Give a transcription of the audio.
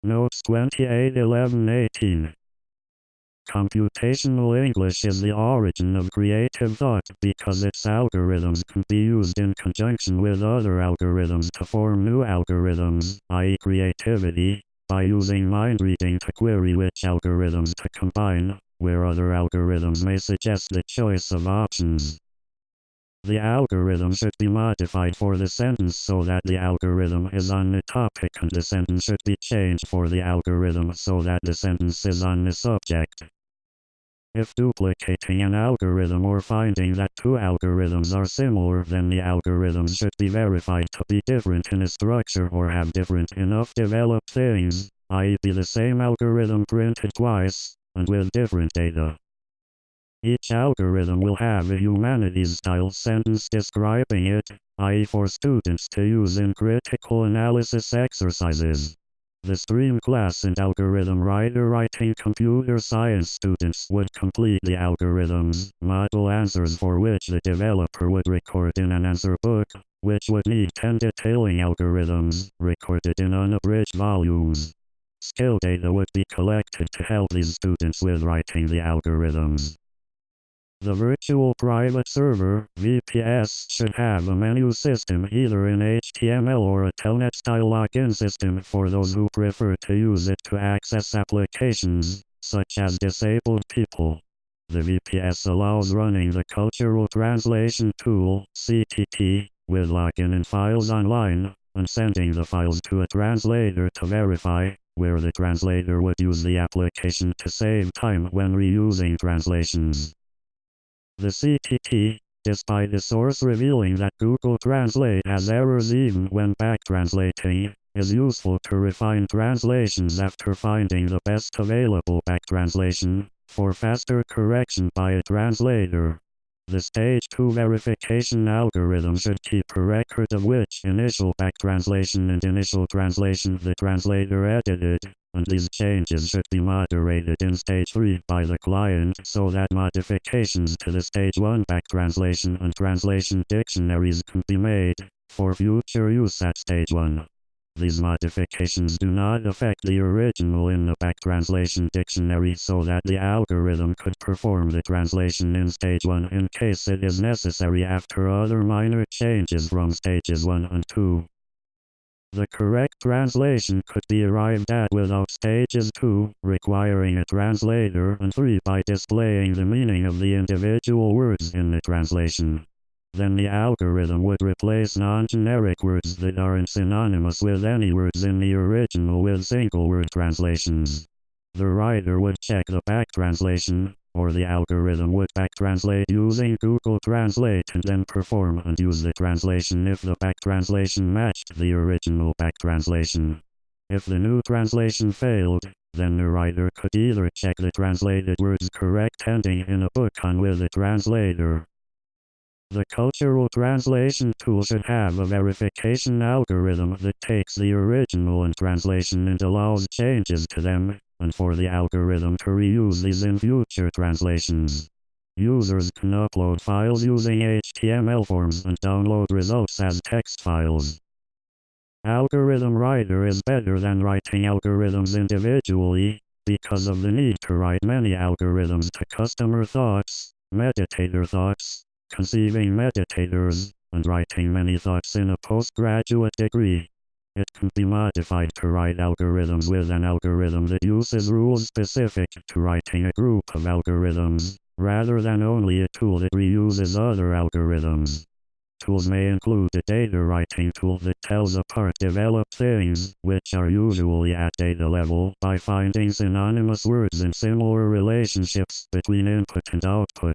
Notes 281118. Computational English is the origin of creative thought because its algorithms can be used in conjunction with other algorithms to form new algorithms, i.e. creativity, by using mind reading to query which algorithms to combine, where other algorithms may suggest the choice of options. The algorithm should be modified for the sentence so that the algorithm is on the topic, and the sentence should be changed for the algorithm so that the sentence is on the subject. If duplicating an algorithm or finding that two algorithms are similar, then the algorithms should be verified to be different in a structure or have different enough developed things, i.e. be the same algorithm printed twice, and with different data. Each algorithm will have a humanities-style sentence describing it, i.e. for students to use in critical analysis exercises. The STREAM class and algorithm writer writing computer science students would complete the algorithms, model answers for which the developer would record in an answer book, which would need 10 detailing algorithms, recorded in unabridged volumes. Skill data would be collected to help these students with writing the algorithms. The Virtual Private Server, VPS, should have a menu system either in HTML or a Telnet-style login system for those who prefer to use it to access applications, such as disabled people. The VPS allows running the Cultural Translation Tool, CTT, with login and files online, and sending the files to a translator to verify, where the translator would use the application to save time when reusing translations. The CTT, despite the source revealing that Google Translate has errors even when back-translating, is useful to refine translations after finding the best available back-translation, for faster correction by a translator. The Stage 2 verification algorithm should keep a record of which initial back-translation and initial translation the translator edited, and these changes should be moderated in Stage 3 by the client so that modifications to the Stage 1 back-translation and translation dictionaries can be made, for future use at Stage 1. These modifications do not affect the original in the back-translation dictionary so that the algorithm could perform the translation in Stage 1 in case it is necessary after other minor changes from Stages 1 and 2. The correct translation could be arrived at without Stages 2, requiring a translator, and 3 by displaying the meaning of the individual words in the translation. Then the algorithm would replace non-generic words that aren't synonymous with any words in the original with single-word translations. The writer would check the back-translation, or the algorithm would back-translate using Google Translate and then perform and use the translation if the back-translation matched the original back-translation. If the new translation failed, then the writer could either check the translated words correct ending in a book on with the translator. The Cultural Translation Tool should have a verification algorithm that takes the original and translation and allows changes to them, and for the algorithm to reuse these in future translations. Users can upload files using HTML forms and download results as text files. Algorithm Writer is better than writing algorithms individually, because of the need to write many algorithms to customer thoughts, meditator thoughts, conceiving meditators, and writing many thoughts in a postgraduate degree. It can be modified to write algorithms with an algorithm that uses rules specific to writing a group of algorithms, rather than only a tool that reuses other algorithms. Tools may include a data writing tool that tells apart developed things, which are usually at data level, by finding synonymous words and similar relationships between input and output.